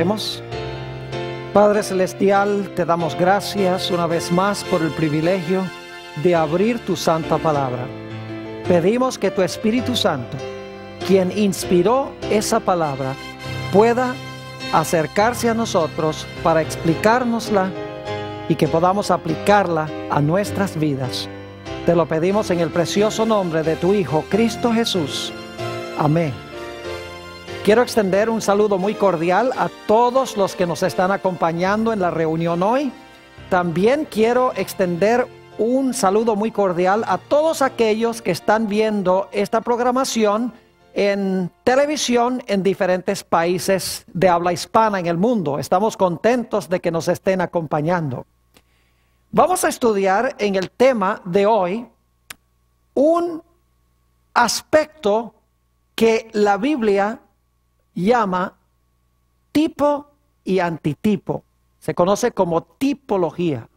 Oremos. Padre Celestial, te damos gracias una vez más por el privilegio de abrir tu santa palabra. Pedimos que tu Espíritu Santo, quien inspiró esa palabra, pueda acercarse a nosotros para explicárnosla y que podamos aplicarla a nuestras vidas. Te lo pedimos en el precioso nombre de tu Hijo, Cristo Jesús. Amén. Quiero extender un saludo muy cordial a todos los que nos están acompañando en la reunión hoy. También quiero extender un saludo muy cordial a todos aquellos que están viendo esta programación en televisión en diferentes países de habla hispana en el mundo. Estamos contentos de que nos estén acompañando. Vamos a estudiar en el tema de hoy un aspecto que la Biblia llama tipo y antitipo. Se conoce como tipología.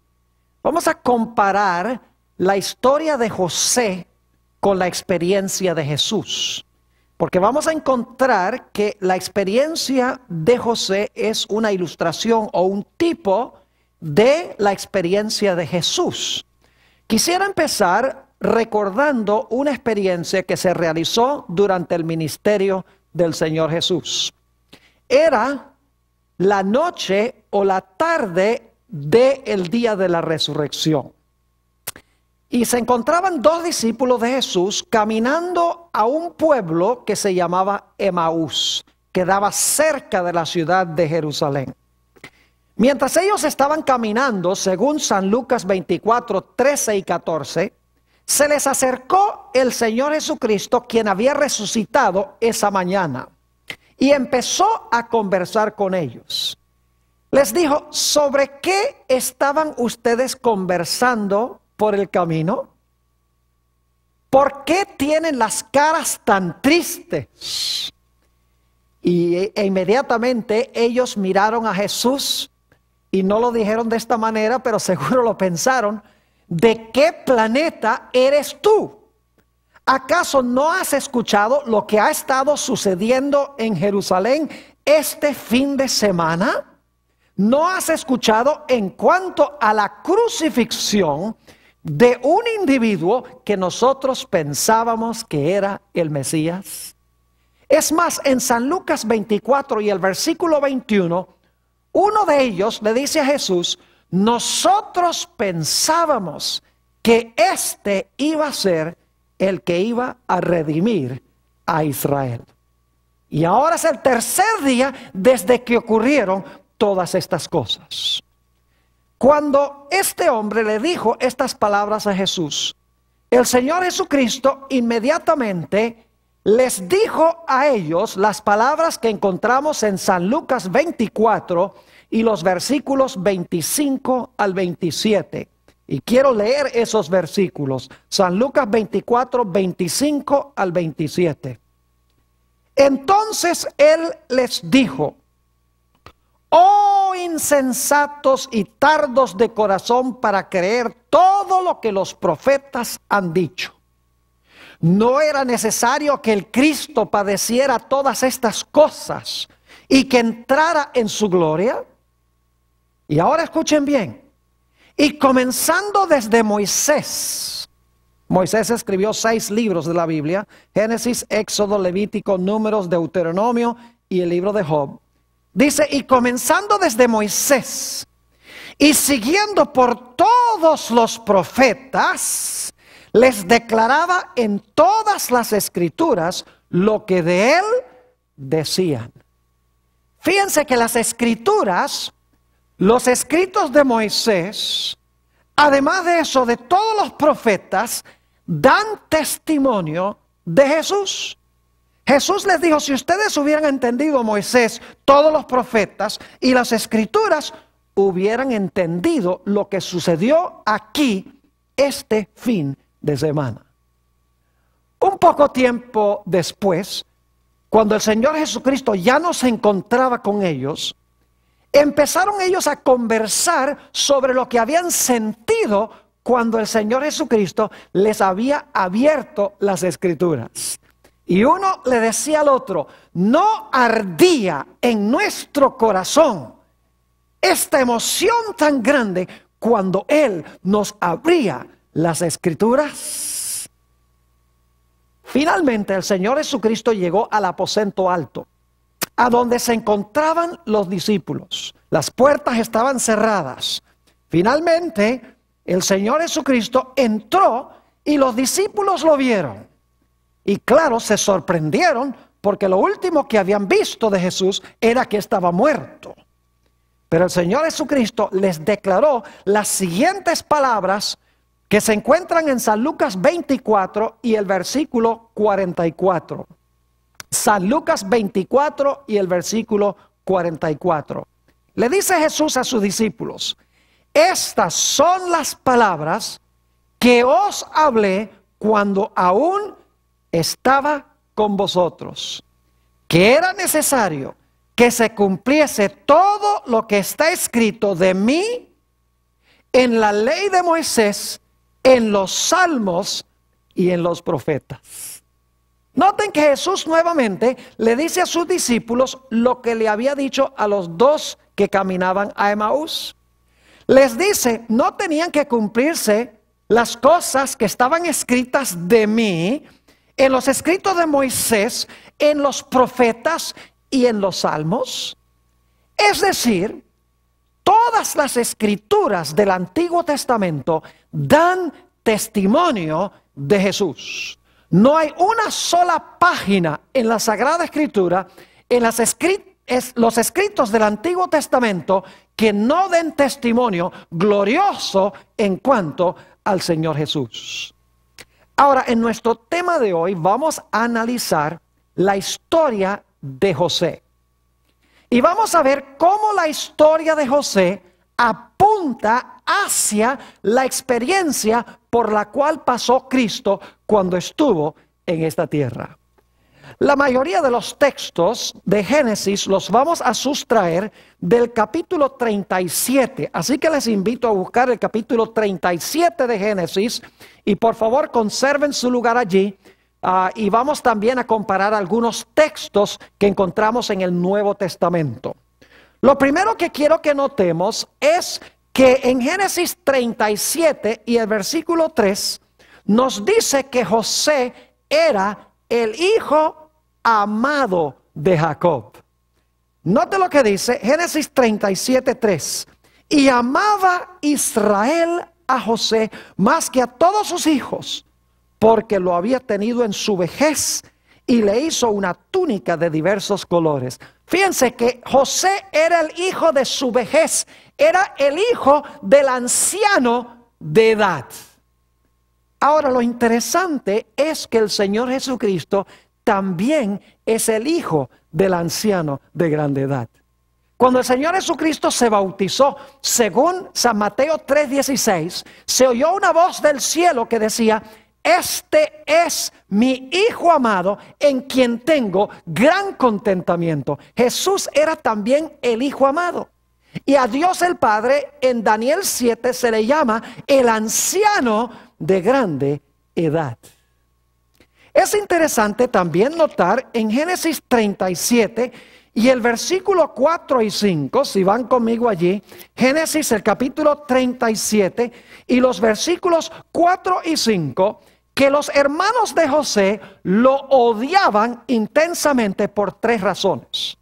Vamos a comparar la historia de José con la experiencia de Jesús. Porque vamos a encontrar que la experiencia de José es una ilustración o un tipo de la experiencia de Jesús. Quisiera empezar recordando una experiencia que se realizó durante el ministerio del Señor Jesús. Era la noche o la tarde del día de la resurrección. Y se encontraban dos discípulos de Jesús caminando a un pueblo que se llamaba Emaús, que quedaba cerca de la ciudad de Jerusalén. Mientras ellos estaban caminando, según San Lucas 24, 13 y 14, se les acercó el Señor Jesucristo, quien había resucitado esa mañana, y empezó a conversar con ellos. Les dijo: ¿sobre qué estaban ustedes conversando por el camino? ¿Por qué tienen las caras tan tristes? E inmediatamente ellos miraron a Jesús y no lo dijeron de esta manera, pero seguro lo pensaron: ¿de qué planeta eres tú? ¿Acaso no has escuchado lo que ha estado sucediendo en Jerusalén este fin de semana? ¿No has escuchado en cuanto a la crucifixión de un individuo que nosotros pensábamos que era el Mesías? Es más, en San Lucas 24 y el versículo 21, uno de ellos le dice a Jesús: nosotros pensábamos que este iba a ser el que iba a redimir a Israel. Y ahora es el tercer día desde que ocurrieron todas estas cosas. Cuando este hombre le dijo estas palabras a Jesús, el Señor Jesucristo inmediatamente les dijo a ellos las palabras que encontramos en San Lucas 24 y los versículos 25 al 27. Y quiero leer esos versículos. San Lucas 24, 25 al 27. Entonces él les dijo: oh insensatos y tardos de corazón para creer todo lo que los profetas han dicho. ¿No era necesario que el Cristo padeciera todas estas cosas y que entrara en su gloria? Y ahora escuchen bien. Y comenzando desde Moisés. Moisés escribió 6 libros de la Biblia: Génesis, Éxodo, Levítico, Números, Deuteronomio y el libro de Job. Dice: y comenzando desde Moisés y siguiendo por todos los profetas, les declaraba en todas las escrituras lo que de él decían. Fíjense que las escrituras, los escritos de Moisés, además de eso, de todos los profetas, dan testimonio de Jesús. Jesús les dijo: si ustedes hubieran entendido Moisés, todos los profetas y las escrituras, hubieran entendido lo que sucedió aquí este fin de semana. Un poco tiempo después, cuando el Señor Jesucristo ya no se encontraba con ellos, empezaron ellos a conversar sobre lo que habían sentido cuando el Señor Jesucristo les había abierto las Escrituras. Y uno le decía al otro, ¿no ardía en nuestro corazón esta emoción tan grande cuando Él nos abría las Escrituras? Finalmente el Señor Jesucristo llegó al aposento alto, a donde se encontraban los discípulos. Las puertas estaban cerradas. Finalmente el Señor Jesucristo entró y los discípulos lo vieron. Y claro, se sorprendieron porque lo último que habían visto de Jesús era que estaba muerto. Pero el Señor Jesucristo les declaró las siguientes palabras que se encuentran en San Lucas 24 y el versículo 44. San Lucas 24 y el versículo 44. Le dice Jesús a sus discípulos, estas son las palabras que os hablé cuando aún estaba con vosotros, que era necesario que se cumpliese todo lo que está escrito de mí en la ley de Moisés, en los salmos y en los profetas. Noten que Jesús nuevamente le dice a sus discípulos lo que le había dicho a los dos que caminaban a Emaús. Les dice, no tenían que cumplirse las cosas que estaban escritas de mí, en los escritos de Moisés, en los profetas y en los salmos. Es decir, todas las escrituras del Antiguo Testamento dan testimonio de Jesús. No hay una sola página en la Sagrada Escritura, en los escritos del Antiguo Testamento, que no den testimonio glorioso en cuanto al Señor Jesús. Ahora, en nuestro tema de hoy vamos a analizar la historia de José. Y vamos a ver cómo la historia de José apunta hacia la experiencia por la cual pasó Cristo cuando estuvo en esta tierra. La mayoría de los textos de Génesis los vamos a sustraer del capítulo 37. Así que les invito a buscar el capítulo 37 de Génesis y por favor conserven su lugar allí. Y vamos también a comparar algunos textos que encontramos en el Nuevo Testamento. Lo primero que quiero que notemos es que en Génesis 37 y el versículo 3 nos dice que José era el hijo amado de Jacob. Note lo que dice Génesis 37, 3. Y amaba Israel a José más que a todos sus hijos, porque lo había tenido en su vejez y le hizo una túnica de diversos colores. Fíjense que José era el hijo de su vejez, era el hijo del anciano de edad. Ahora, lo interesante es que el Señor Jesucristo también es el hijo del anciano de grande edad. Cuando el Señor Jesucristo se bautizó, según San Mateo 3:16, se oyó una voz del cielo que decía: este es mi Hijo amado, en quien tengo gran contentamiento. Jesús era también el Hijo amado. Y a Dios el Padre, en Daniel 7, se le llama el anciano de grande edad. Es interesante también notar en Génesis 37 y el versículo 4 y 5, si van conmigo allí, Génesis el capítulo 37 y los versículos 4 y 5, que los hermanos de José lo odiaban intensamente por tres razones.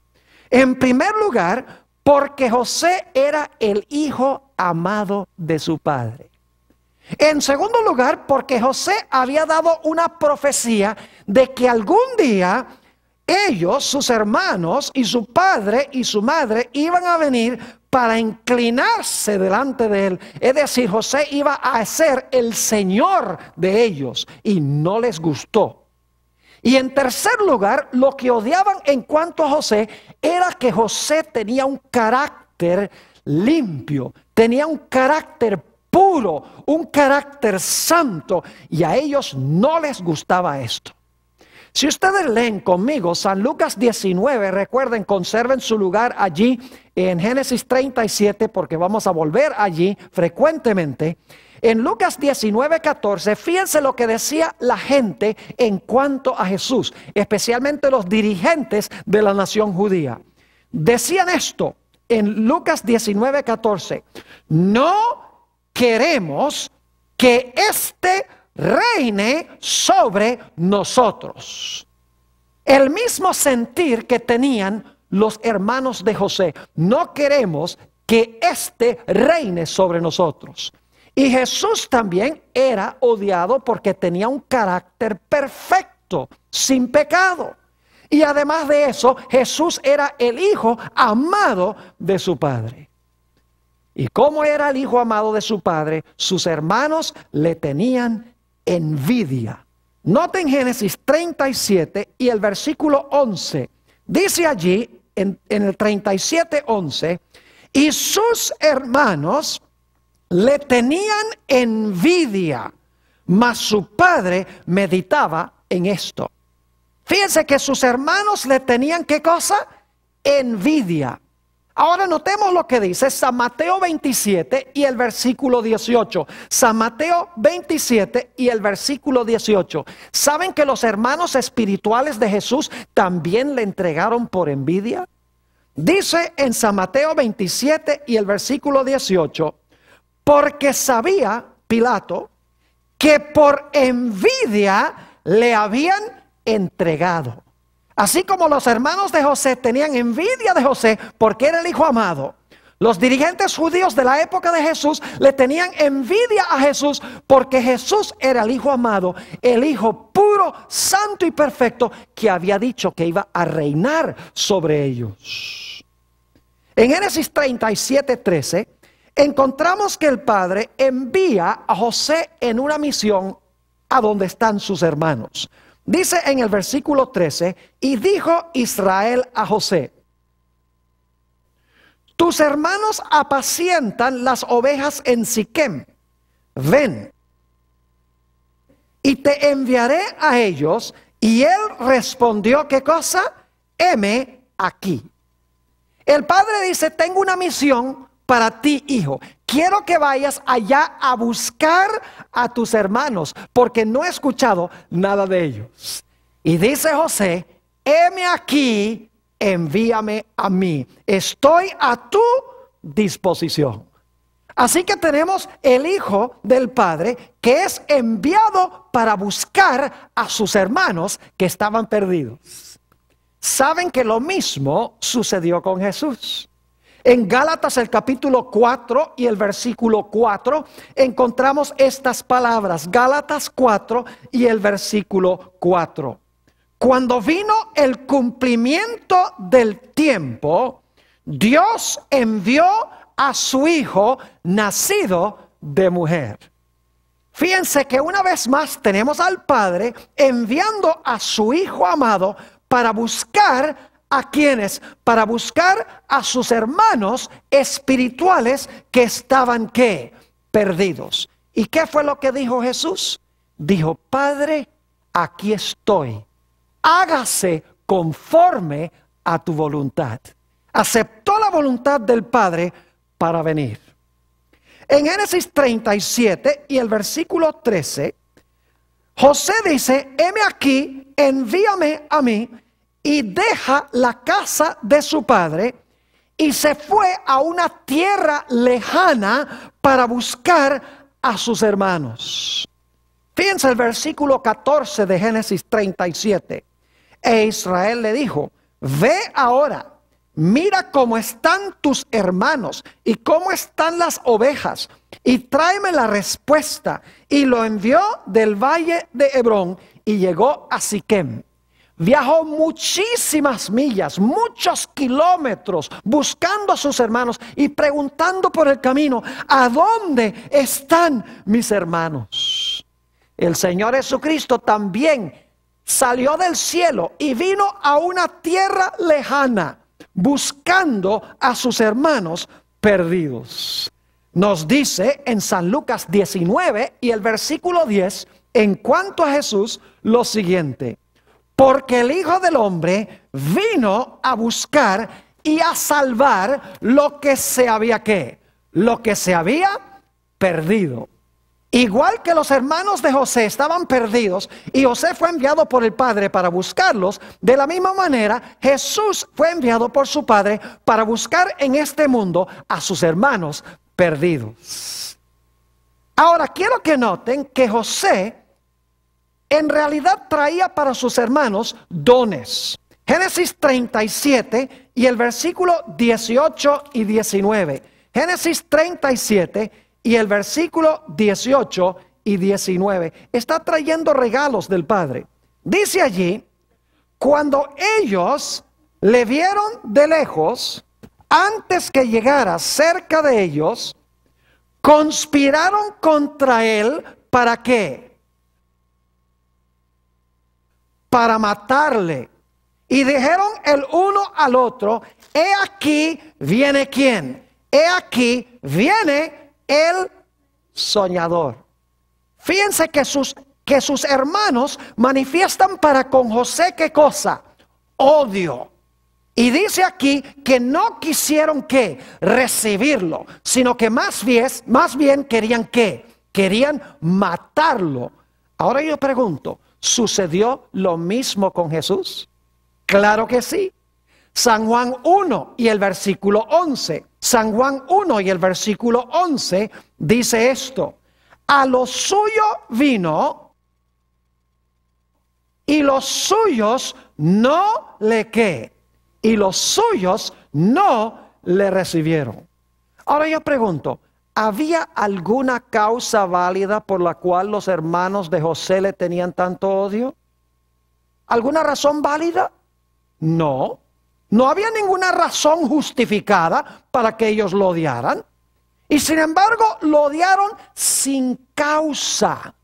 En primer lugar, porque José era el hijo amado de su padre. En segundo lugar, porque José había dado una profecía de que algún día ellos, sus hermanos y su padre y su madre iban a venir para inclinarse delante de él. Es decir, José iba a ser el Señor de ellos y no les gustó. Y en tercer lugar, lo que odiaban en cuanto a José era que José tenía un carácter limpio, tenía un carácter puro, un carácter santo, y a ellos no les gustaba esto. Si ustedes leen conmigo San Lucas 19, recuerden, conserven su lugar allí en Génesis 37, porque vamos a volver allí frecuentemente. En Lucas 19:14, fíjense lo que decía la gente en cuanto a Jesús, especialmente los dirigentes de la nación judía. Decían esto en Lucas 19:14: no queremos que éste reine sobre nosotros. El mismo sentir que tenían los hermanos de José: no queremos que éste reine sobre nosotros. Y Jesús también era odiado porque tenía un carácter perfecto, sin pecado. Y además de eso, Jesús era el hijo amado de su Padre. Y como era el hijo amado de su Padre, sus hermanos le tenían envidia. Noten Génesis 37 y el versículo 11. Dice allí en el 37:11: y sus hermanos le tenían envidia, mas su padre meditaba en esto. Fíjense que sus hermanos le tenían, ¿qué cosa? Envidia. Ahora notemos lo que dice San Mateo 27 y el versículo 18. San Mateo 27 y el versículo 18. ¿Saben que los hermanos espirituales de Jesús también le entregaron por envidia? Dice en San Mateo 27 y el versículo 18: porque sabía Pilato que por envidia le habían entregado. Así como los hermanos de José tenían envidia de José porque era el hijo amado, los dirigentes judíos de la época de Jesús le tenían envidia a Jesús porque Jesús era el hijo amado, el hijo puro, santo y perfecto, que había dicho que iba a reinar sobre ellos. En Génesis 37:13 encontramos que el padre envía a José en una misión a donde están sus hermanos. Dice en el versículo 13: y dijo Israel a José: tus hermanos apacientan las ovejas en Siquem. Ven, y te enviaré a ellos. Y él respondió, ¿qué cosa? Heme aquí. El padre dice: tengo una misión para ti, hijo. Quiero que vayas allá a buscar a tus hermanos, porque no he escuchado nada de ellos. Y dice José: heme aquí, envíame a mí. Estoy a tu disposición. Así que tenemos el hijo del padre que es enviado para buscar a sus hermanos que estaban perdidos. Saben que lo mismo sucedió con Jesús. En Gálatas el capítulo 4 y el versículo 4 encontramos estas palabras. Gálatas 4 y el versículo 4. Cuando vino el cumplimiento del tiempo, Dios envió a su hijo nacido de mujer. Fíjense que una vez más tenemos al Padre enviando a su hijo amado para buscar ¿a quiénes? Para buscar a sus hermanos espirituales que estaban, ¿qué? Perdidos. ¿Y qué fue lo que dijo Jesús? Dijo: Padre, aquí estoy. Hágase conforme a tu voluntad. Aceptó la voluntad del Padre para venir. En Génesis 37 y el versículo 13, José dice: heme aquí, envíame a mí. Y deja la casa de su padre y se fue a una tierra lejana para buscar a sus hermanos. Fíjense el versículo 14 de Génesis 37. E Israel le dijo: ve ahora, mira cómo están tus hermanos y cómo están las ovejas, y tráeme la respuesta. Y lo envió del valle de Hebrón y llegó a Siquem. Viajó muchísimas millas, muchos kilómetros, buscando a sus hermanos y preguntando por el camino: ¿a dónde están mis hermanos? El Señor Jesucristo también salió del cielo y vino a una tierra lejana, buscando a sus hermanos perdidos. Nos dice en San Lucas 19 y el versículo 10, en cuanto a Jesús, lo siguiente: porque el Hijo del Hombre vino a buscar y a salvar lo que se había, ¿qué? Lo que se había perdido. Igual que los hermanos de José estaban perdidos y José fue enviado por el Padre para buscarlos, de la misma manera Jesús fue enviado por su Padre para buscar en este mundo a sus hermanos perdidos. Ahora quiero que noten que José en realidad traía para sus hermanos dones. Génesis 37 y el versículo 18 y 19. Génesis 37 y el versículo 18 y 19. Está trayendo regalos del Padre. Dice allí, cuando ellos le vieron de lejos, antes que llegara cerca de ellos, conspiraron contra él, ¿para qué? Para matarle. Y dijeron el uno al otro, he aquí viene ¿quién? He aquí viene el soñador. Fíjense que sus hermanos manifiestan para con José, ¿qué cosa? Odio. Y dice aquí que no quisieron ¿qué? Recibirlo, sino que más bien querían ¿qué? Querían matarlo. Ahora yo pregunto, ¿sucedió lo mismo con Jesús? Claro que sí. San Juan 1 y el versículo 11. San Juan 1 y el versículo 11 dice esto. A lo suyo vino y los suyos no le ¿qué? Y los suyos no le recibieron. Ahora yo pregunto, ¿había alguna causa válida por la cual los hermanos de José le tenían tanto odio? ¿Alguna razón válida? No. No había ninguna razón justificada para que ellos lo odiaran. Y sin embargo, lo odiaron sin causa.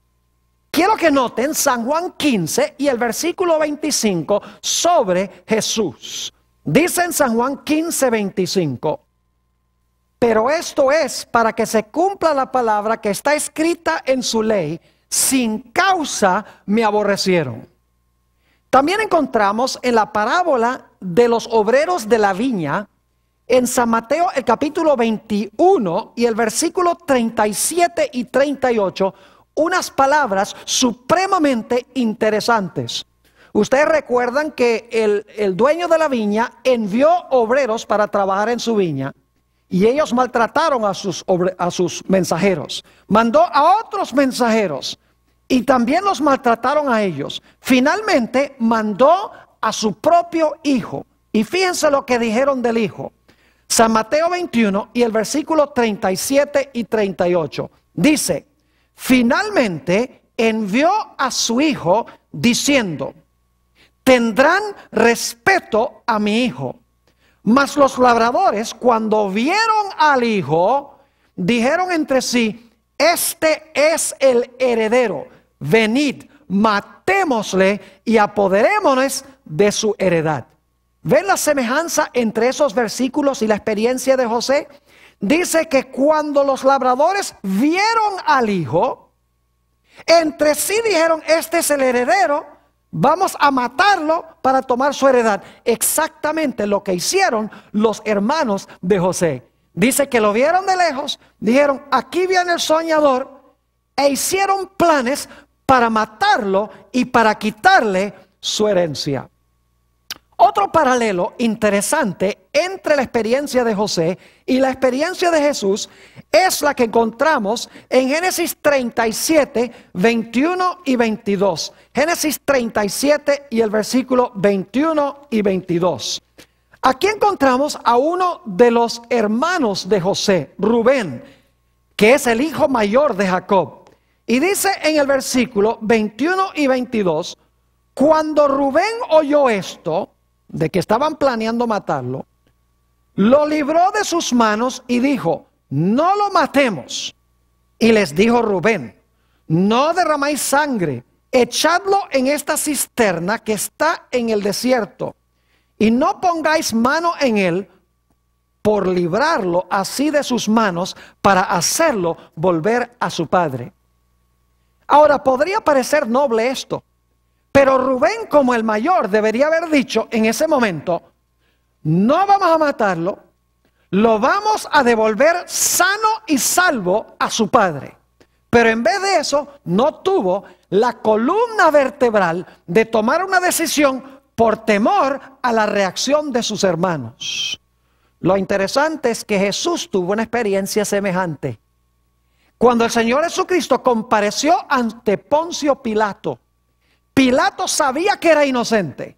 Quiero que noten San Juan 15 y el versículo 25 sobre Jesús. Dice en San Juan 15, 25. Pero esto es para que se cumpla la palabra que está escrita en su ley. Sin causa me aborrecieron. También encontramos en la parábola de los obreros de la viña, en San Mateo el capítulo 21 y el versículo 37 y 38, unas palabras supremamente interesantes. Ustedes recuerdan que el dueño de la viña envió obreros para trabajar en su viña y ellos maltrataron a sus mensajeros. Mandó a otros mensajeros y también los maltrataron a ellos. Finalmente mandó a su propio hijo. Y fíjense lo que dijeron del hijo. San Mateo 21 y el versículo 37 y 38. Dice, finalmente envió a su hijo diciendo, tendrán respeto a mi hijo. Mas los labradores, cuando vieron al hijo, dijeron entre sí, este es el heredero. Venid, matémosle y apoderémonos de su heredad. ¿Ven la semejanza entre esos versículos y la experiencia de José? Dice que cuando los labradores vieron al hijo, entre sí dijeron, este es el heredero, vamos a matarlo para tomar su heredad. Exactamente lo que hicieron los hermanos de José. Dice que lo vieron de lejos, dijeron, aquí viene el soñador, e hicieron planes para matarlo y para quitarle su herencia. Otro paralelo interesante entre la experiencia de José y la experiencia de Jesús es la que encontramos en Génesis 37, 21 y 22. Génesis 37 y el versículo 21 y 22. Aquí encontramos a uno de los hermanos de José, Rubén, que es el hijo mayor de Jacob. Y dice en el versículo 21 y 22, cuando Rubén oyó esto, de que estaban planeando matarlo, lo libró de sus manos y dijo, no lo matemos. Y les dijo Rubén, no derramáis sangre, echadlo en esta cisterna que está en el desierto, y no pongáis mano en él por librarlo así de sus manos para hacerlo volver a su padre. Ahora, podría parecer noble esto, Pero Rubén, como el mayor, debería haber dicho en ese momento: no vamos a matarlo, lo vamos a devolver sano y salvo a su padre. Pero en vez de eso, no tuvo la columna vertebral de tomar una decisión por temor a la reacción de sus hermanos. Lo interesante es que Jesús tuvo una experiencia semejante. Cuando el Señor Jesucristo compareció ante Poncio Pilato, Pilato sabía que era inocente.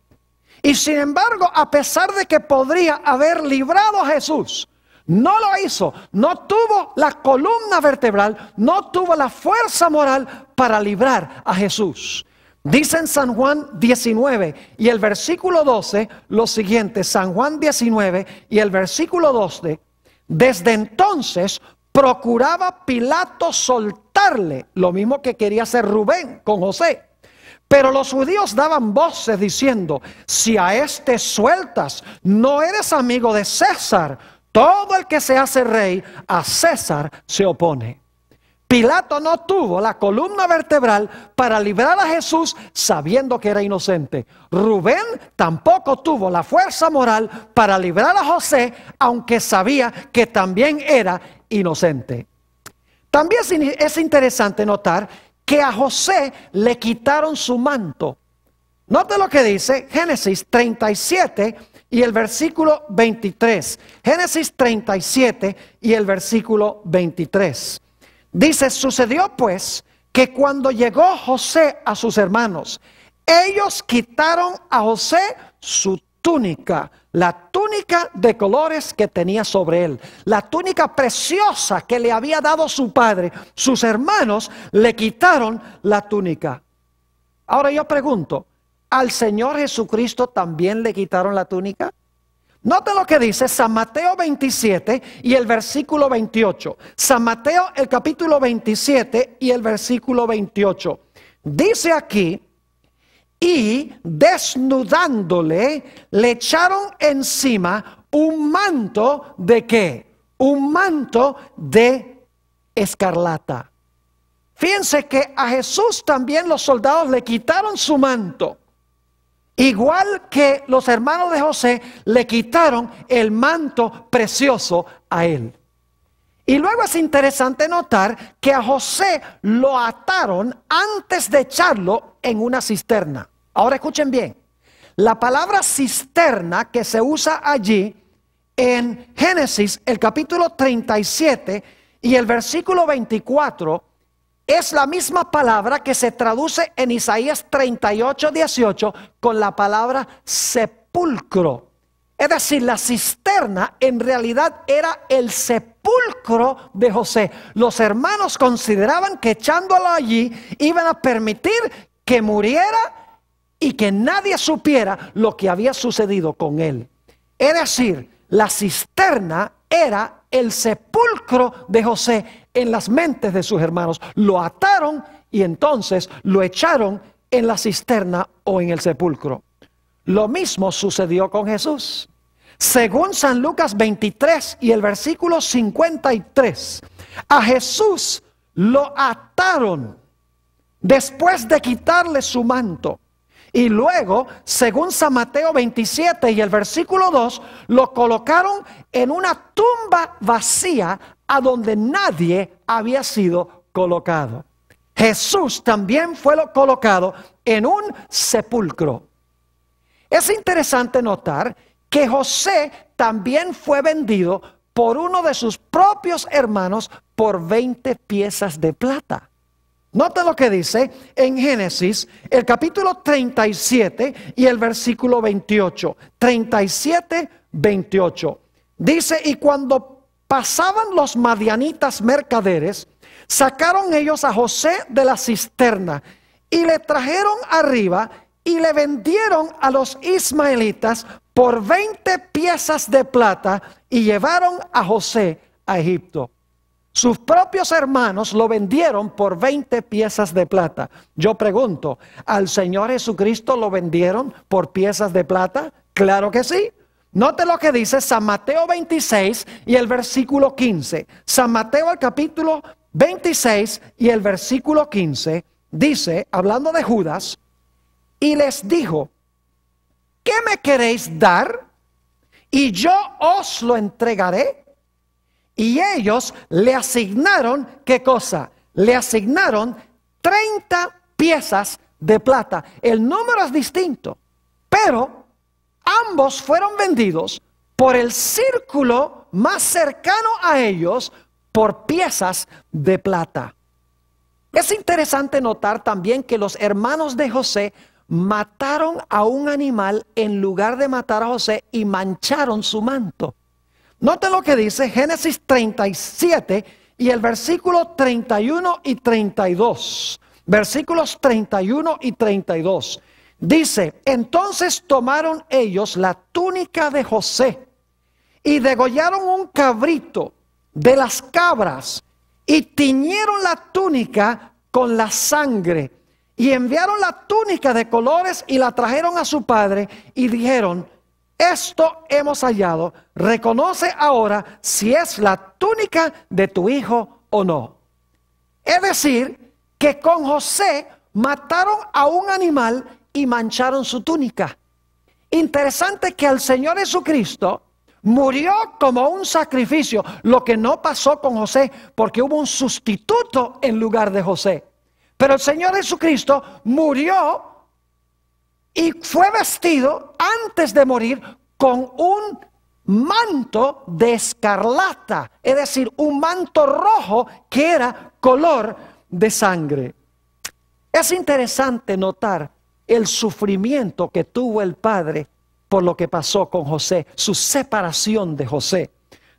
Y sin embargo, a pesar de que podría haber librado a Jesús, no lo hizo. No tuvo la columna vertebral, no tuvo la fuerza moral para librar a Jesús. Dice en San Juan 19 y el versículo 12 lo siguiente. San Juan 19 y el versículo 12. Desde entonces procuraba Pilato soltarle, lo mismo que quería hacer Rubén con José. Pero los judíos daban voces diciendo: si a este sueltas, no eres amigo de César. Todo el que se hace rey, a César se opone. Pilato no tuvo la columna vertebral para librar a Jesús sabiendo que era inocente. Rubén tampoco tuvo la fuerza moral para librar a José, aunque sabía que también era inocente. También es interesante notar que a José le quitaron su manto. Note lo que dice Génesis 37 y el versículo 23. Génesis 37 y el versículo 23. Dice: sucedió pues que cuando llegó José a sus hermanos, ellos quitaron a José su túnica, la túnica de colores que tenía sobre él, la túnica preciosa que le había dado su padre. Sus hermanos le quitaron la túnica. Ahora yo pregunto, ¿al Señor Jesucristo también le quitaron la túnica? Note lo que dice San Mateo 27 y el versículo 28. San Mateo, el capítulo 27 y el versículo 28. Dice aquí: y desnudándole, le echaron encima un manto de ¿qué? Un manto de escarlata. Fíjense que a Jesús también los soldados le quitaron su manto. Igual que los hermanos de José le quitaron el manto precioso a él. Y luego es interesante notar que a José lo ataron antes de echarlo en una cisterna. Ahora escuchen bien. La palabra cisterna que se usa allí en Génesis, el capítulo 37 y el versículo 24, es la misma palabra que se traduce en Isaías 38, 18 con la palabra sepulcro. Es decir, la cisterna en realidad era el sepulcro de José. Los hermanos consideraban que echándolo allí iban a permitir que muriera y que nadie supiera lo que había sucedido con él. Es decir, la cisterna era el sepulcro de José en las mentes de sus hermanos. Lo ataron y entonces lo echaron en la cisterna o en el sepulcro. Lo mismo sucedió con Jesús. Según San Lucas 23 y el versículo 53, a Jesús lo ataron después de quitarle su manto. Y luego, según San Mateo 27 y el versículo 2, lo colocaron en una tumba vacía a donde nadie había sido colocado. Jesús también fue colocado en un sepulcro. Es interesante notar que José también fue vendido por uno de sus propios hermanos por 20 piezas de plata. Nota lo que dice en Génesis, el capítulo 37 y el versículo 28. 37, 28. Dice: y cuando pasaban los madianitas mercaderes, sacaron ellos a José de la cisterna y le trajeron arriba y le vendieron a los ismaelitas por 20 piezas de plata y llevaron a José a Egipto. Sus propios hermanos lo vendieron por 20 piezas de plata. Yo pregunto, ¿al Señor Jesucristo lo vendieron por piezas de plata? Claro que sí. Note lo que dice San Mateo 26 y el versículo 15. San Mateo, el capítulo 26 y el versículo 15, dice, hablando de Judas: y les dijo: ¿qué me queréis dar? Y yo os lo entregaré. Y ellos le asignaron, ¿qué cosa? Le asignaron 30 piezas de plata. El número es distinto, pero ambos fueron vendidos por el círculo más cercano a ellos por piezas de plata. Es interesante notar también que los hermanos de José mataron a un animal en lugar de matar a José y mancharon su manto. Noten lo que dice Génesis 37 y el versículo 31 y 32. Versículos 31 y 32. Dice: entonces tomaron ellos la túnica de José y degollaron un cabrito de las cabras y tiñeron la túnica con la sangre y enviaron la túnica de colores y la trajeron a su padre y dijeron: esto hemos hallado, reconoce ahora si es la túnica de tu hijo o no. Es decir, que con José mataron a un animal y mancharon su túnica. Interesante que el Señor Jesucristo murió como un sacrificio, lo que no pasó con José, porque hubo un sustituto en lugar de José. Pero el Señor Jesucristo murió y fue vestido antes de morir con un manto de escarlata, es decir, un manto rojo que era color de sangre. Es interesante notar el sufrimiento que tuvo el padre por lo que pasó con José, su separación de José.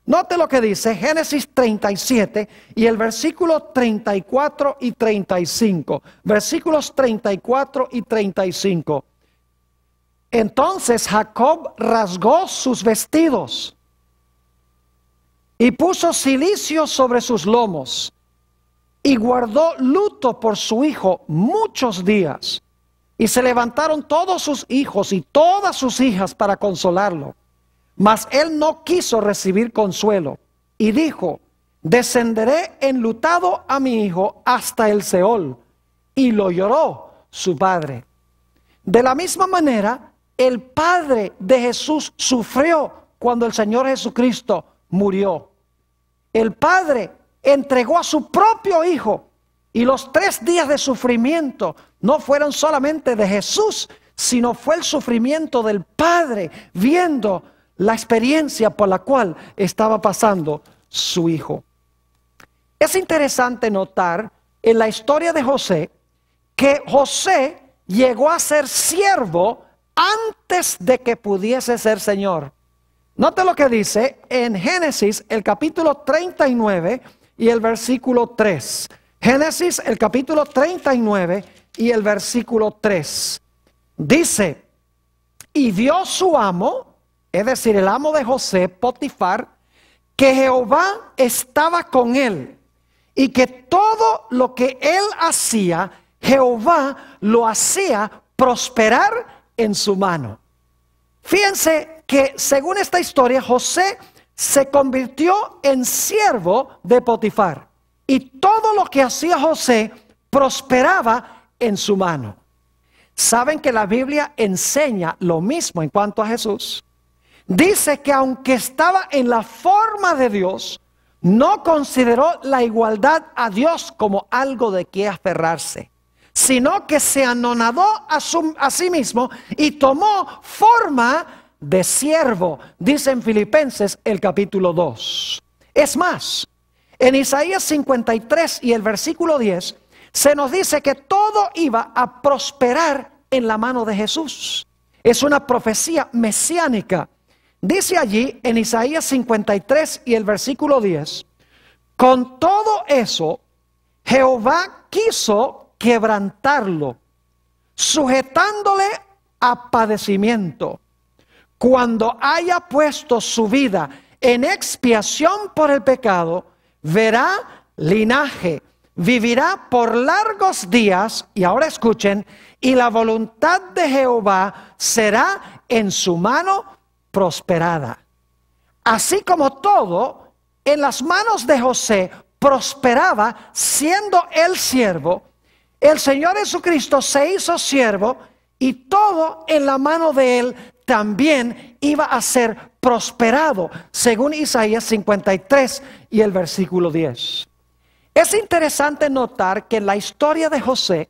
Note lo que dice Génesis 37 y el versículo 34 y 35. Versículos 34 y 35. Entonces Jacob rasgó sus vestidos y puso cilicio sobre sus lomos y guardó luto por su hijo muchos días. Y se levantaron todos sus hijos y todas sus hijas para consolarlo. Mas él no quiso recibir consuelo y dijo: descenderé enlutado a mi hijo hasta el Seol. Y lo lloró su padre. De la misma manera, el padre de Jesús sufrió cuando el Señor Jesucristo murió. El padre entregó a su propio hijo. Y los 3 días de sufrimiento no fueron solamente de Jesús, sino fue el sufrimiento del Padre, viendo la experiencia por la cual estaba pasando su hijo. Es interesante notar en la historia de José, que José llegó a ser siervo antes de que pudiese ser Señor. Note lo que dice en Génesis, el capítulo 39 y el versículo 3. Génesis, el capítulo 39 y el versículo 3. Dice: y vio su amo, es decir, el amo de José, Potifar, que Jehová estaba con él y que todo lo que él hacía, Jehová lo hacía prosperar en su mano. Fíjense que según esta historia, José se convirtió en siervo de Potifar. Y todo lo que hacía José prosperaba en su mano. ¿Saben que la Biblia enseña lo mismo en cuanto a Jesús? Dice que aunque estaba en la forma de Dios, no consideró la igualdad a Dios como algo de que aferrarse, sino que se anonadó a sí mismo y tomó forma de siervo, dice en Filipenses el capítulo 2. Es más, en Isaías 53 y el versículo 10, se nos dice que todo iba a prosperar en la mano de Jesús. Es una profecía mesiánica. Dice allí en Isaías 53 y el versículo 10, con todo eso, Jehová quiso quebrantarlo, sujetándole a padecimiento. Cuando haya puesto su vida en expiación por el pecado, verá linaje, vivirá por largos días, y ahora escuchen, y la voluntad de Jehová será en su mano prosperada. Así como todo en las manos de José prosperaba siendo él siervo, el Señor Jesucristo se hizo siervo y todo en la mano de él también iba a ser prosperado, según Isaías 53 y el versículo 10. Es interesante notar que en la historia de José,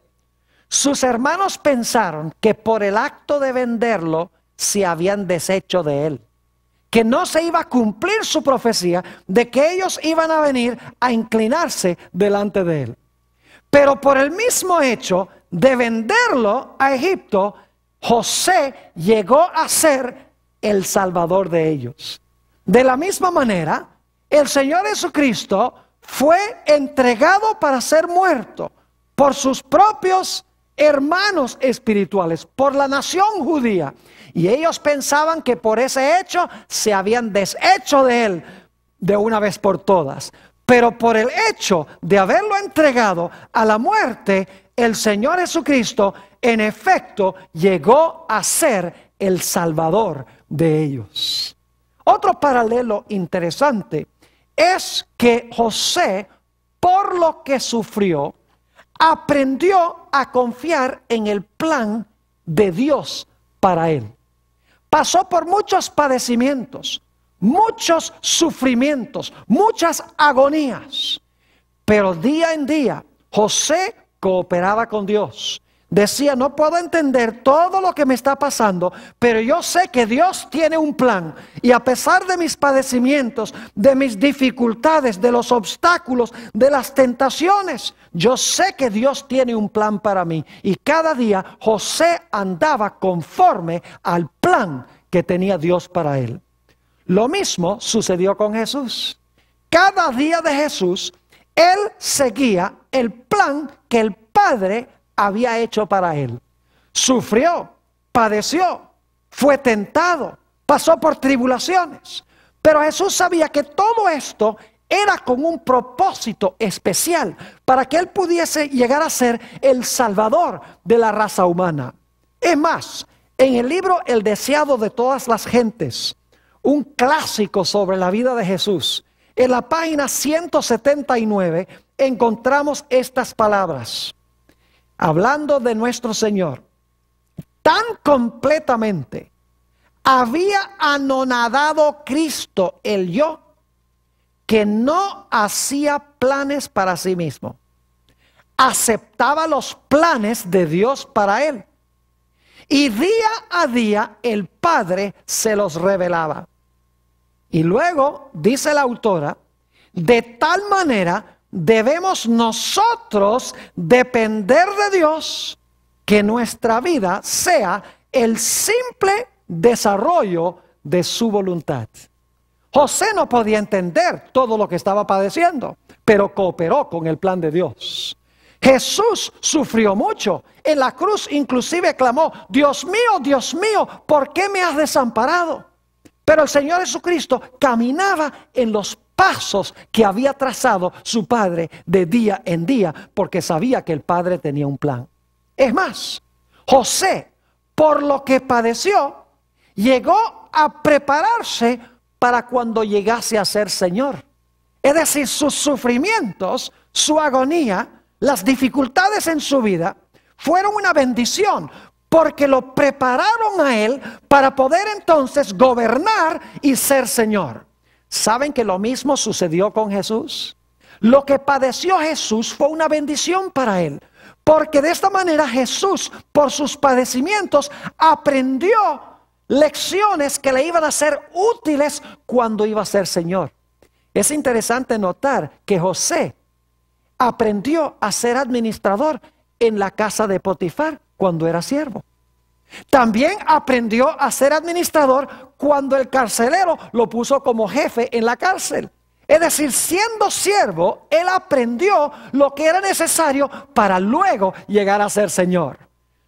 sus hermanos pensaron que por el acto de venderlo se habían deshecho de él, que no se iba a cumplir su profecía de que ellos iban a venir a inclinarse delante de él. Pero por el mismo hecho de venderlo a Egipto, José llegó a ser el Salvador de ellos. De la misma manera, el Señor Jesucristo fue entregado para ser muerto por sus propios hermanos espirituales, por la nación judía. Y ellos pensaban que por ese hecho se habían deshecho de él de una vez por todas. Pero por el hecho de haberlo entregado a la muerte, el Señor Jesucristo en efecto llegó a ser el Salvador de ellos. Otro paralelo interesante es que José, por lo que sufrió, aprendió a confiar en el plan de Dios para él. Pasó por muchos padecimientos, muchos sufrimientos, muchas agonías, pero día en día José cooperaba con Dios. Decía, no puedo entender todo lo que me está pasando, pero yo sé que Dios tiene un plan. Y a pesar de mis padecimientos, de mis dificultades, de los obstáculos, de las tentaciones, yo sé que Dios tiene un plan para mí. Y cada día José andaba conforme al plan que tenía Dios para él. Lo mismo sucedió con Jesús. Cada día de Jesús, él seguía el plan que el Padre había hecho para él. Sufrió, padeció, fue tentado, pasó por tribulaciones. Pero Jesús sabía que todo esto era con un propósito especial para que él pudiese llegar a ser el Salvador de la raza humana. Es más, en el libro El deseado de todas las gentes, un clásico sobre la vida de Jesús, en la página 179 encontramos estas palabras. Hablando de nuestro Señor, tan completamente había anonadado Cristo el yo, que no hacía planes para sí mismo. Aceptaba los planes de Dios para él. Y día a día el Padre se los revelaba. Y luego, dice la autora, de tal manera debemos nosotros depender de Dios, que nuestra vida sea el simple desarrollo de su voluntad. José no podía entender todo lo que estaba padeciendo, pero cooperó con el plan de Dios. Jesús sufrió mucho. En la cruz inclusive clamó, Dios mío, ¿por qué me has desamparado? Pero el Señor Jesucristo caminaba en los pasos que había trazado su Padre de día en día, porque sabía que el Padre tenía un plan. Es más, José, por lo que padeció, llegó a prepararse para cuando llegase a ser Señor. Es decir, sus sufrimientos, su agonía, las dificultades en su vida fueron una bendición, porque lo prepararon a él para poder entonces gobernar y ser Señor. ¿Saben que lo mismo sucedió con Jesús? Lo que padeció Jesús fue una bendición para él, porque de esta manera Jesús, por sus padecimientos, aprendió lecciones que le iban a ser útiles cuando iba a ser Señor. Es interesante notar que José aprendió a ser administrador en la casa de Potifar cuando era siervo. También aprendió a ser administrador cuando el carcelero lo puso como jefe en la cárcel. Es decir, siendo siervo, él aprendió lo que era necesario para luego llegar a ser Señor.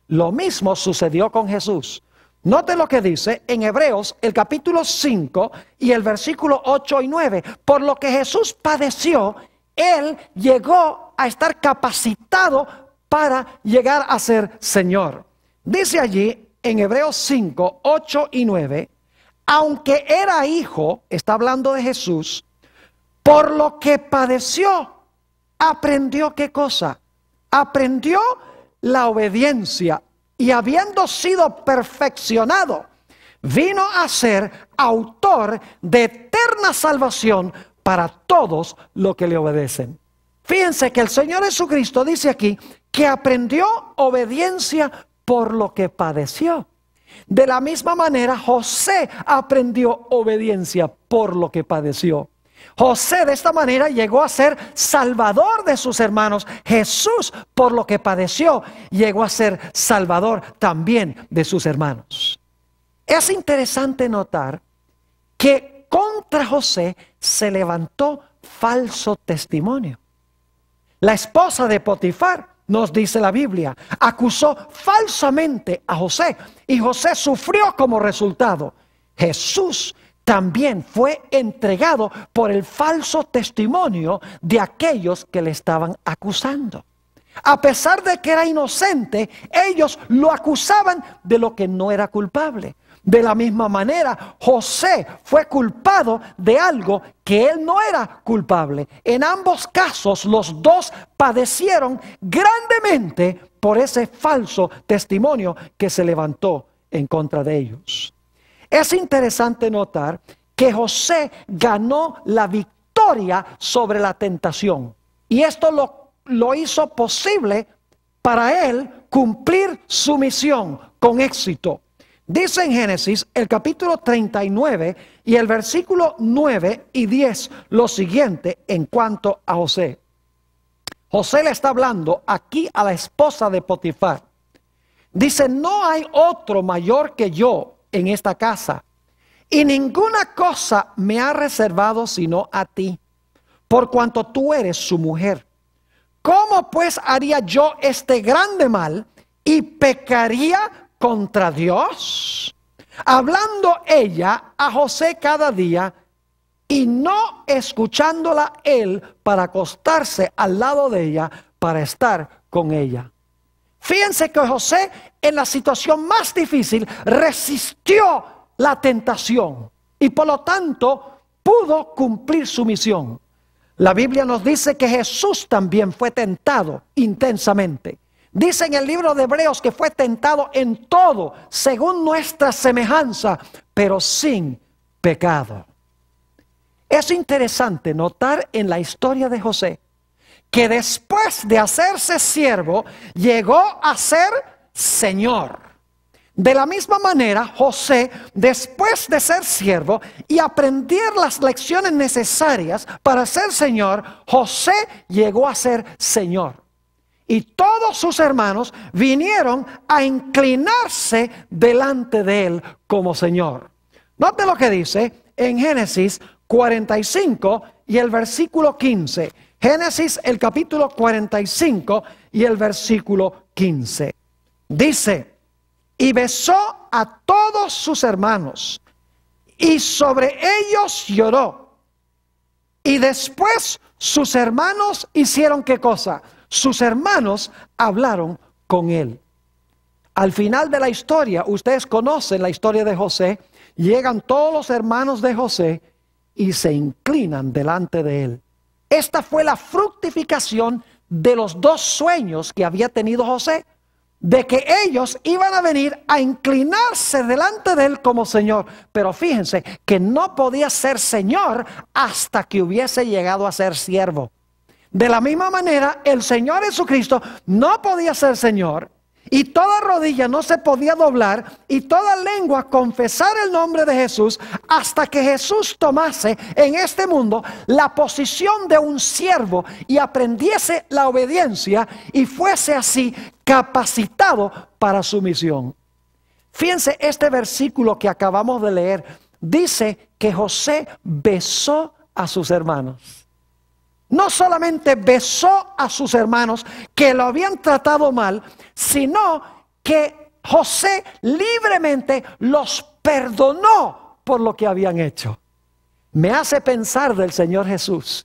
Lo mismo sucedió con Jesús. Note lo que dice en Hebreos el capítulo 5 y el versículo 8 y 9. Por lo que Jesús padeció, él llegó a estar capacitado para llegar a ser Señor. Dice allí en Hebreos 5, 8 y 9, aunque era hijo, está hablando de Jesús, por lo que padeció, aprendió ¿qué cosa? Aprendió la obediencia y habiendo sido perfeccionado, vino a ser autor de eterna salvación para todos los que le obedecen. Fíjense que el Señor Jesucristo dice aquí que aprendió obediencia por lo que padeció. De la misma manera, José aprendió obediencia por lo que padeció. José de esta manera llegó a ser salvador de sus hermanos. Jesús, por lo que padeció, llegó a ser salvador también de sus hermanos. Es interesante notar que contra José se levantó falso testimonio. La esposa de Potifar, nos dice la Biblia, acusó falsamente a José y José sufrió como resultado. Jesús también fue entregado por el falso testimonio de aquellos que le estaban acusando. A pesar de que era inocente, ellos lo acusaban de lo que no era culpable. De la misma manera, José fue culpado de algo que él no era culpable. En ambos casos, los dos padecieron grandemente por ese falso testimonio que se levantó en contra de ellos. Es interesante notar que José ganó la victoria sobre la tentación. Y esto lo hizo posible para él cumplir su misión con éxito. Dice en Génesis, el capítulo 39 y el versículo 9 y 10, lo siguiente en cuanto a José. José le está hablando aquí a la esposa de Potifar. Dice, no hay otro mayor que yo en esta casa, y ninguna cosa me ha reservado sino a ti, por cuanto tú eres su mujer. ¿Cómo pues haría yo este grande mal y pecaría contra Dios? Hablando ella a José cada día y no escuchándola él para acostarse al lado de ella para estar con ella. Fíjense que José en la situación más difícil resistió la tentación y por lo tanto pudo cumplir su misión. La Biblia nos dice que Jesús también fue tentado intensamente. Dice en el libro de Hebreos que fue tentado en todo, según nuestra semejanza, pero sin pecado. Es interesante notar en la historia de José que después de hacerse siervo, llegó a ser Señor. De la misma manera, José, después de ser siervo y aprender las lecciones necesarias para ser Señor, José llegó a ser Señor. Y todos sus hermanos vinieron a inclinarse delante de él como Señor. Note lo que dice en Génesis 45 y el versículo 15. Génesis el capítulo 45 y el versículo 15. Dice, y besó a todos sus hermanos y sobre ellos lloró. Y después sus hermanos hicieron ¿qué cosa? Sus hermanos hablaron con él. Al final de la historia, ustedes conocen la historia de José, llegan todos los hermanos de José y se inclinan delante de él. Esta fue la fructificación de los dos sueños que había tenido José, de que ellos iban a venir a inclinarse delante de él como Señor. Pero fíjense que no podía ser Señor hasta que hubiese llegado a ser siervo. De la misma manera, el Señor Jesucristo no podía ser Señor, y toda rodilla no se podía doblar, y toda lengua confesar el nombre de Jesús, hasta que Jesús tomase en este mundo la posición de un siervo y aprendiese la obediencia y fuese así capacitado para su misión. Fíjense, este versículo que acabamos de leer dice que José besó a sus hermanos. No solamente besó a sus hermanos que lo habían tratado mal, sino que José libremente los perdonó por lo que habían hecho. Me hace pensar del Señor Jesús.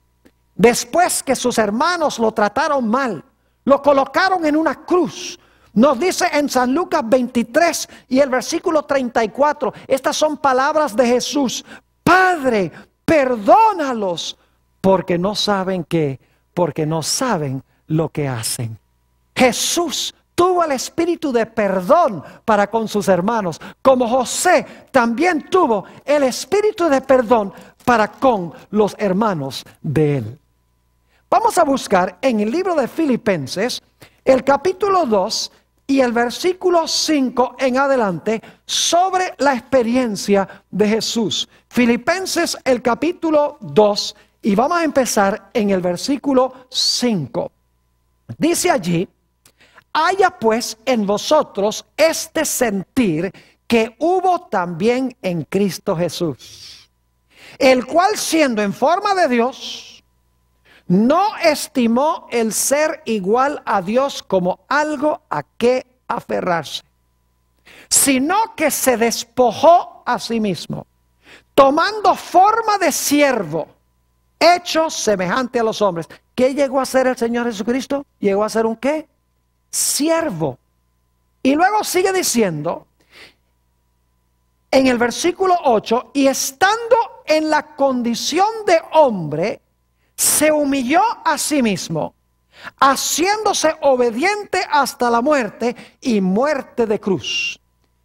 Después que sus hermanos lo trataron mal, lo colocaron en una cruz. Nos dice en San Lucas 23 y el versículo 34, estas son palabras de Jesús: Padre, perdónalos, porque no saben qué, porque no saben lo que hacen. Jesús tuvo el espíritu de perdón para con sus hermanos, como José también tuvo el espíritu de perdón para con los hermanos de él. Vamos a buscar en el libro de Filipenses, el capítulo 2 y el versículo 5 en adelante, sobre la experiencia de Jesús. Filipenses, el capítulo 2, y vamos a empezar en el versículo 5. Dice allí: haya pues en vosotros este sentir que hubo también en Cristo Jesús, el cual, siendo en forma de Dios, no estimó el ser igual a Dios como algo a que aferrarse, sino que se despojó a sí mismo, tomando forma de siervo, hecho semejante a los hombres. ¿Qué llegó a ser el Señor Jesucristo? Llegó a ser un ¿qué? Siervo. Y luego sigue diciendo en el versículo 8: y estando en la condición de hombre, se humilló a sí mismo, haciéndose obediente hasta la muerte, y muerte de cruz.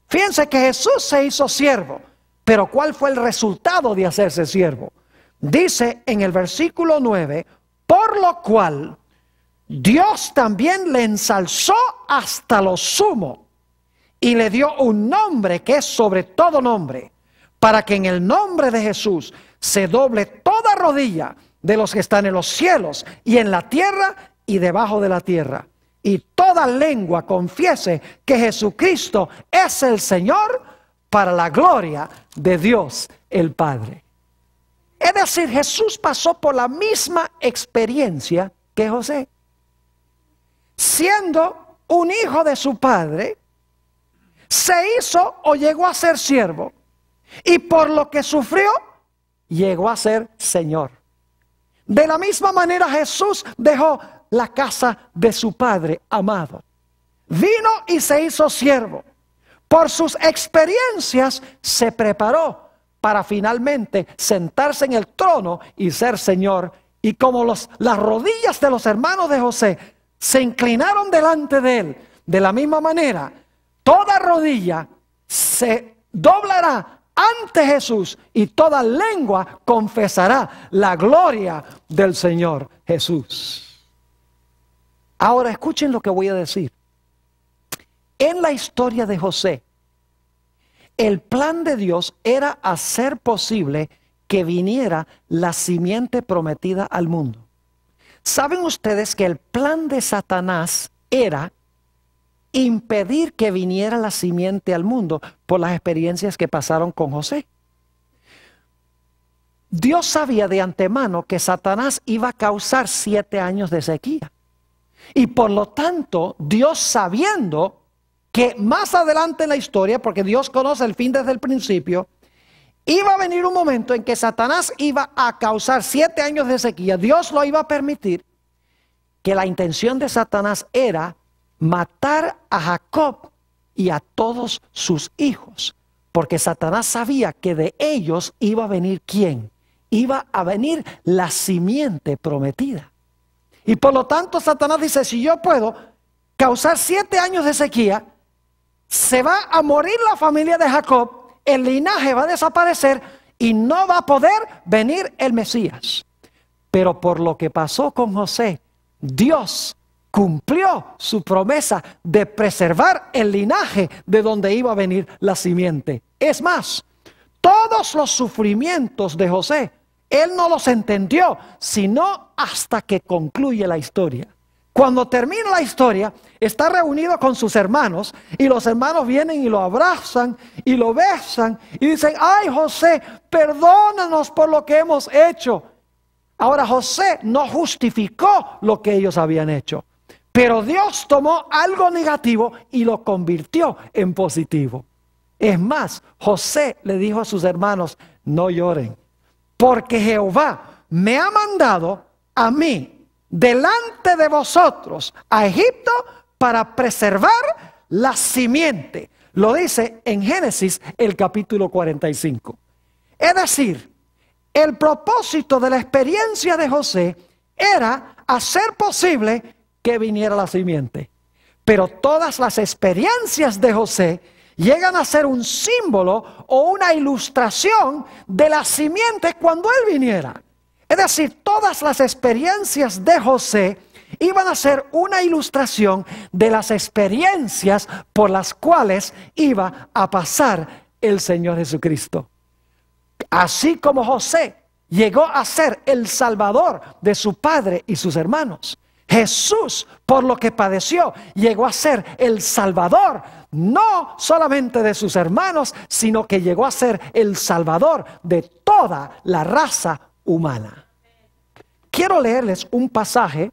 Fíjense que Jesús se hizo siervo, pero ¿cuál fue el resultado de hacerse siervo? Dice en el versículo 9: por lo cual Dios también le ensalzó hasta lo sumo, y le dio un nombre que es sobre todo nombre, para que en el nombre de Jesús se doble toda rodilla de los que están en los cielos y en la tierra y debajo de la tierra, y toda lengua confiese que Jesucristo es el Señor, para la gloria de Dios el Padre. Es decir, Jesús pasó por la misma experiencia que José. Siendo un hijo de su padre, se hizo o llegó a ser siervo, y por lo que sufrió, llegó a ser Señor. De la misma manera, Jesús dejó la casa de su Padre amado. Vino y se hizo siervo. Por sus experiencias se preparó para finalmente sentarse en el trono y ser Señor. Y como las rodillas de los hermanos de José se inclinaron delante de él, de la misma manera, toda rodilla se doblará ante Jesús, y toda lengua confesará la gloria del Señor Jesús. Ahora escuchen lo que voy a decir. En la historia de José, el plan de Dios era hacer posible que viniera la simiente prometida al mundo. ¿Saben ustedes que el plan de Satanás era impedir que viniera la simiente al mundo por las experiencias que pasaron con José? Dios sabía de antemano que Satanás iba a causar 7 años de sequía. Y por lo tanto, Dios, sabiendo que más adelante en la historia, porque Dios conoce el fin desde el principio, iba a venir un momento en que Satanás iba a causar 7 años de sequía, Dios lo iba a permitir, que la intención de Satanás era matar a Jacob y a todos sus hijos, porque Satanás sabía que de ellos iba a venir ¿quién? Iba a venir la simiente prometida. Y por lo tanto Satanás dice: si yo puedo causar 7 años de sequía, se va a morir la familia de Jacob, el linaje va a desaparecer y no va a poder venir el Mesías. Pero por lo que pasó con José, Dios cumplió su promesa de preservar el linaje de donde iba a venir la simiente. Es más, todos los sufrimientos de José, él no los entendió, sino hasta que concluye la historia. Cuando termina la historia, está reunido con sus hermanos, y los hermanos vienen y lo abrazan y lo besan y dicen: ay, José, perdónanos por lo que hemos hecho. Ahora, José no justificó lo que ellos habían hecho, pero Dios tomó algo negativo y lo convirtió en positivo. Es más, José le dijo a sus hermanos: no lloren, porque Jehová me ha mandado a mí delante de vosotros a Egipto para preservar la simiente. Lo dice en Génesis el capítulo 45. Es decir, el propósito de la experiencia de José era hacer posible que viniera la simiente. Pero todas las experiencias de José llegan a ser un símbolo o una ilustración de la simiente cuando él viniera. Es decir, todas las experiencias de José iban a ser una ilustración de las experiencias por las cuales iba a pasar el Señor Jesucristo. Así como José llegó a ser el salvador de su padre y sus hermanos, Jesús, por lo que padeció, llegó a ser el salvador, no solamente de sus hermanos, sino que llegó a ser el salvador de toda la raza humana. Quiero leerles un pasaje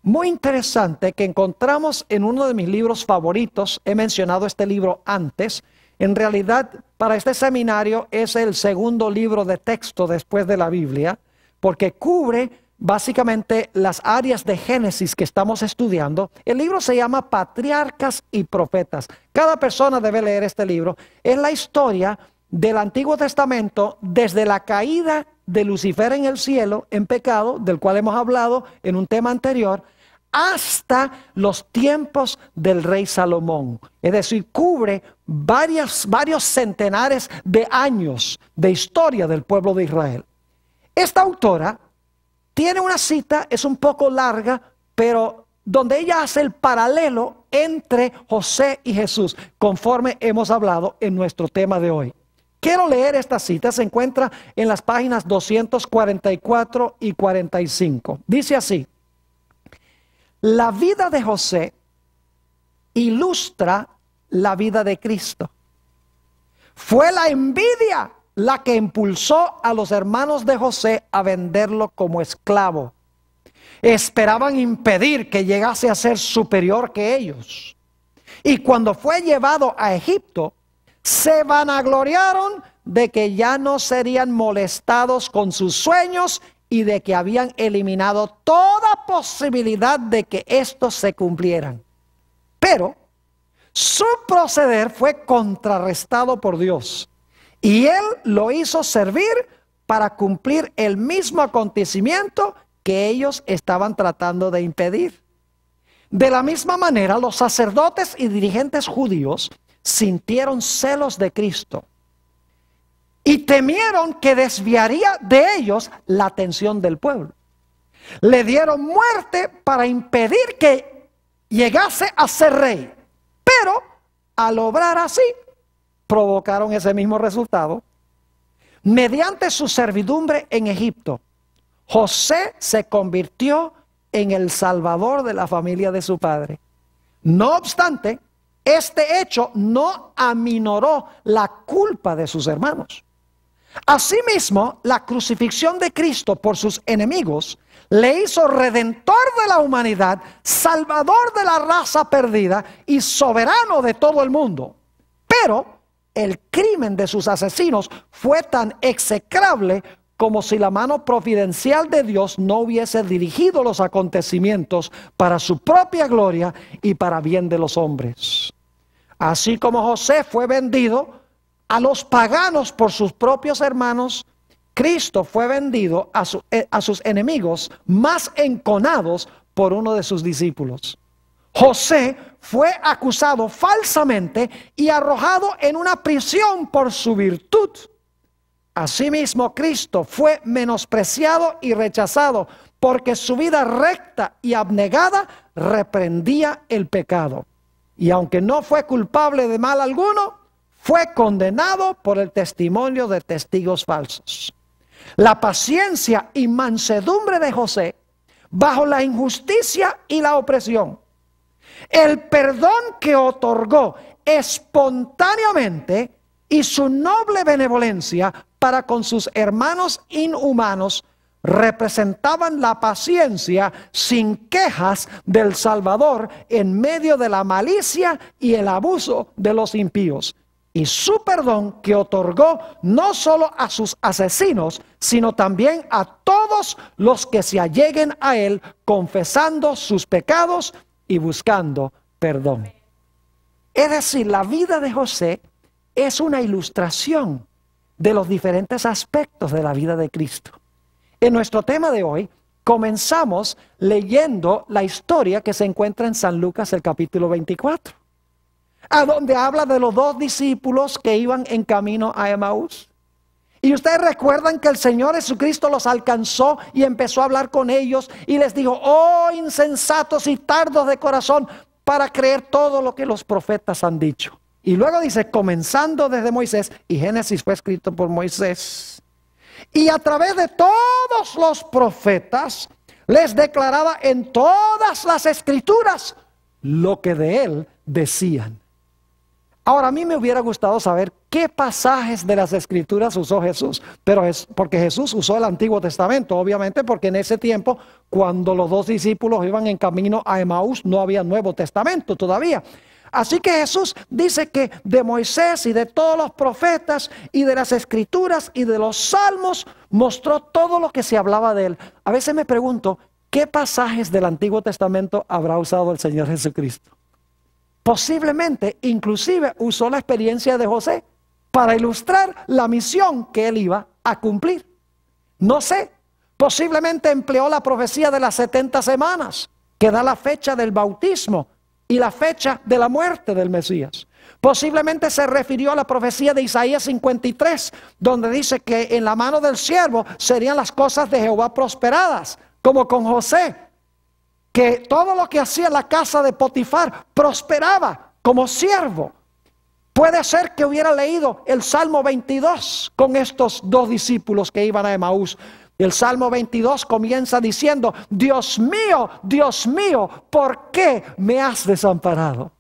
muy interesante que encontramos en uno de mis libros favoritos. He mencionado este libro antes. En realidad, para este seminario es el segundo libro de texto después de la Biblia, porque cubre básicamente las áreas de Génesis que estamos estudiando. El libro se llama Patriarcas y Profetas. Cada persona debe leer este libro. Es la historia del Antiguo Testamento desde la caída de Lucifer en el cielo, en pecado, del cual hemos hablado en un tema anterior, hasta los tiempos del rey Salomón. Es decir, cubre varios centenares de años de historia del pueblo de Israel. Esta autora tiene una cita, es un poco larga, pero donde ella hace el paralelo entre José y Jesús, conforme hemos hablado en nuestro tema de hoy. Quiero leer esta cita, se encuentra en las páginas 244 y 45. Dice así: la vida de José ilustra la vida de Cristo. Fue la envidia la que impulsó a los hermanos de José a venderlo como esclavo. Esperaban impedir que llegase a ser superior que ellos. Y cuando fue llevado a Egipto, se vanagloriaron de que ya no serían molestados con sus sueños y de que habían eliminado toda posibilidad de que estos se cumplieran. Pero su proceder fue contrarrestado por Dios, y Él lo hizo servir para cumplir el mismo acontecimiento que ellos estaban tratando de impedir. De la misma manera, los sacerdotes y dirigentes judíos sintieron celos de Cristo y temieron que desviaría de ellos la atención del pueblo. Le dieron muerte para impedir que llegase a ser rey, pero al obrar así, provocaron ese mismo resultado. Mediante su servidumbre en Egipto, José se convirtió en el salvador de la familia de su padre. No obstante, este hecho no aminoró la culpa de sus hermanos. Asimismo, la crucifixión de Cristo por sus enemigos le hizo redentor de la humanidad, salvador de la raza perdida y soberano de todo el mundo. Pero el crimen de sus asesinos fue tan execrable como si la mano providencial de Dios no hubiese dirigido los acontecimientos para su propia gloria y para bien de los hombres. Así como José fue vendido a los paganos por sus propios hermanos, Cristo fue vendido a sus enemigos más enconados por uno de sus discípulos. José fue acusado falsamente y arrojado en una prisión por su virtud. Asimismo, Cristo fue menospreciado y rechazado porque su vida recta y abnegada reprendía el pecado. Y aunque no fue culpable de mal alguno, fue condenado por el testimonio de testigos falsos. La paciencia y mansedumbre de José bajo la injusticia y la opresión, el perdón que otorgó espontáneamente y su noble benevolencia para con sus hermanos inhumanos representaban la paciencia sin quejas del Salvador en medio de la malicia y el abuso de los impíos. Y su perdón que otorgó no solo a sus asesinos, sino también a todos los que se alleguen a él, confesando sus pecados y buscando perdón. Es decir, la vida de José es una ilustración de los diferentes aspectos de la vida de Cristo. En nuestro tema de hoy, comenzamos leyendo la historia que se encuentra en San Lucas, el capítulo 24, a donde habla de los 2 discípulos que iban en camino a Emaús. Y ustedes recuerdan que el Señor Jesucristo los alcanzó y empezó a hablar con ellos y les dijo: oh insensatos y tardos de corazón para creer todo lo que los profetas han dicho. Y luego dice, comenzando desde Moisés, y Génesis fue escrito por Moisés, y a través de todos los profetas les declaraba en todas las escrituras lo que de él decían. Ahora, a mí me hubiera gustado saber qué pasajes de las escrituras usó Jesús, pero es porque Jesús usó el Antiguo Testamento, obviamente, porque en ese tiempo, cuando los 2 discípulos iban en camino a Emaús, no había Nuevo Testamento todavía. Así que Jesús dice que de Moisés y de todos los profetas y de las escrituras y de los salmos mostró todo lo que se hablaba de él. A veces me pregunto, ¿qué pasajes del Antiguo Testamento habrá usado el Señor Jesucristo? Posiblemente, inclusive, usó la experiencia de José para ilustrar la misión que él iba a cumplir. No sé, posiblemente empleó la profecía de las 70 semanas, que da la fecha del bautismo y la fecha de la muerte del Mesías. Posiblemente se refirió a la profecía de Isaías 53, donde dice que en la mano del siervo serían las cosas de Jehová prosperadas, como con José, que todo lo que hacía en la casa de Potifar prosperaba como siervo. Puede ser que hubiera leído el Salmo 22 con estos 2 discípulos que iban a Emaús. El Salmo 22 comienza diciendo: Dios mío, ¿por qué me has desamparado?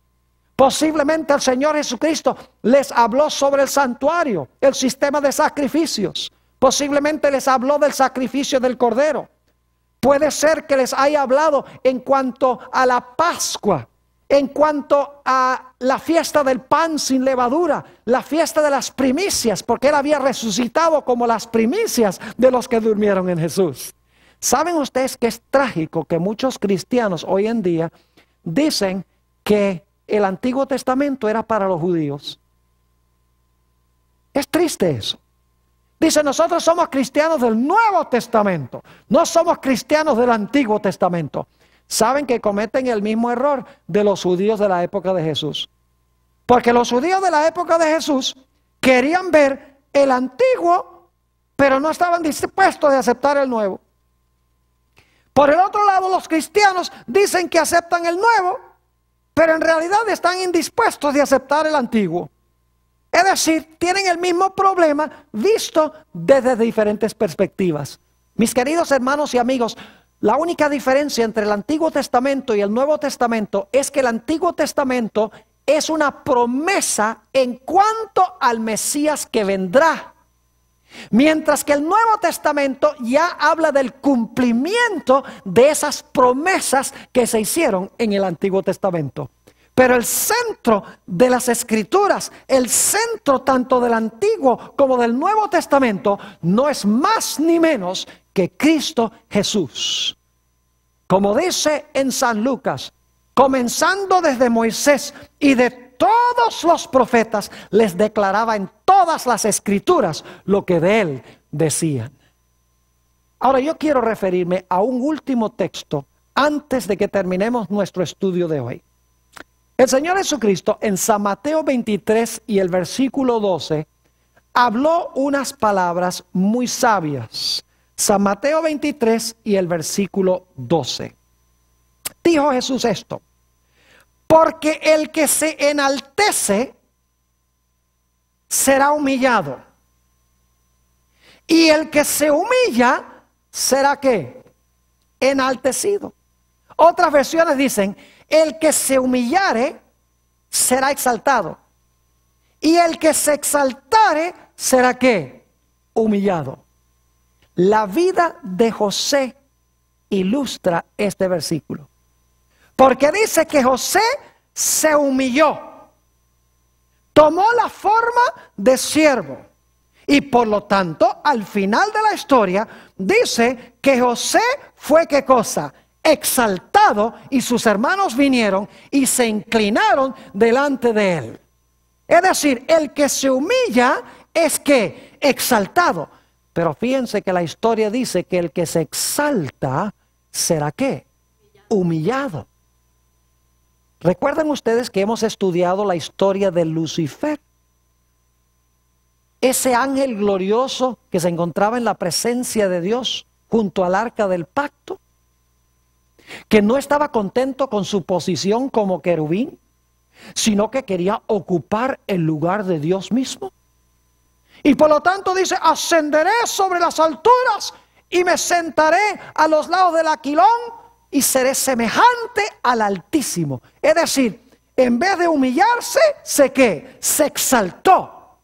Posiblemente el Señor Jesucristo les habló sobre el santuario, el sistema de sacrificios. Posiblemente les habló del sacrificio del Cordero. Puede ser que les haya hablado en cuanto a la Pascua, en cuanto a la fiesta del pan sin levadura, la fiesta de las primicias, porque él había resucitado como las primicias de los que durmieron en Jesús. ¿Saben ustedes que es trágico que muchos cristianos hoy en día dicen que el Antiguo Testamento era para los judíos? Es triste eso. Dice, nosotros somos cristianos del Nuevo Testamento, no somos cristianos del Antiguo Testamento. Saben que cometen el mismo error de los judíos de la época de Jesús. Porque los judíos de la época de Jesús querían ver el Antiguo, pero no estaban dispuestos a aceptar el Nuevo. Por el otro lado, los cristianos dicen que aceptan el Nuevo, pero en realidad están indispuestos de aceptar el Antiguo. Es decir, tienen el mismo problema visto desde diferentes perspectivas. Mis queridos hermanos y amigos, la única diferencia entre el Antiguo Testamento y el Nuevo Testamento es que el Antiguo Testamento es una promesa en cuanto al Mesías que vendrá. Mientras que el Nuevo Testamento ya habla del cumplimiento de esas promesas que se hicieron en el Antiguo Testamento. Pero el centro de las Escrituras, el centro tanto del Antiguo como del Nuevo Testamento, no es más ni menos que Cristo Jesús. Como dice en San Lucas, comenzando desde Moisés y de todos los profetas, les declaraba en todas las Escrituras lo que de él decían. Ahora yo quiero referirme a un último texto antes de que terminemos nuestro estudio de hoy. El Señor Jesucristo en San Mateo 23 y el versículo 12 habló unas palabras muy sabias. San Mateo 23 y el versículo 12. Dijo Jesús esto: porque el que se enaltece será humillado, y el que se humilla será ¿qué? Enaltecido. Otras versiones dicen: el que se humillare será exaltado, y el que se exaltare será ¿qué? Humillado. La vida de José ilustra este versículo, porque dice que José se humilló, tomó la forma de siervo, y por lo tanto al final de la historia dice que José fue ¿qué cosa? Exaltado, y sus hermanos vinieron y se inclinaron delante de él. Es decir, el que se humilla es que exaltado. Pero fíjense que la historia dice que el que se exalta será ¿qué? Humillado. ¿Recuerdan ustedes que hemos estudiado la historia de Lucifer? Ese ángel glorioso que se encontraba en la presencia de Dios junto al arca del pacto, que no estaba contento con su posición como querubín, sino que quería ocupar el lugar de Dios mismo. Y por lo tanto dice, ascenderé sobre las alturas y me sentaré a los lados del aquilón y seré semejante al Altísimo. Es decir, en vez de humillarse, ¿qué? Se exaltó.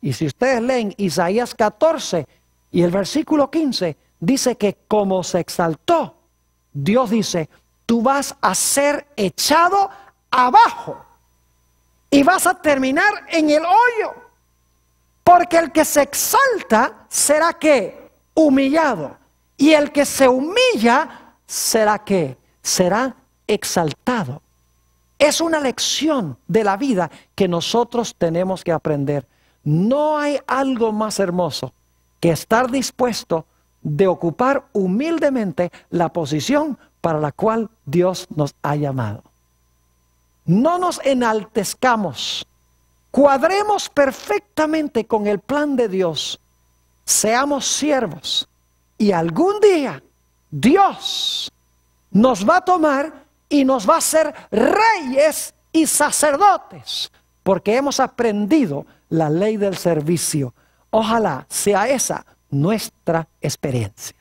Y si ustedes leen Isaías 14 y el versículo 15, dice que como se exaltó, Dios dice, tú vas a ser echado abajo y vas a terminar en el hoyo. Porque el que se exalta será ¿qué? Humillado. Y el que se humilla será ¿qué? Será exaltado. Es una lección de la vida que nosotros tenemos que aprender. No hay algo más hermoso que estar dispuesto de ocupar humildemente la posición para la cual Dios nos ha llamado. No nos enaltezcamos, cuadremos perfectamente con el plan de Dios, seamos siervos y algún día Dios nos va a tomar y nos va a hacer reyes y sacerdotes, porque hemos aprendido la ley del servicio. Ojalá sea esa nuestra experiencia.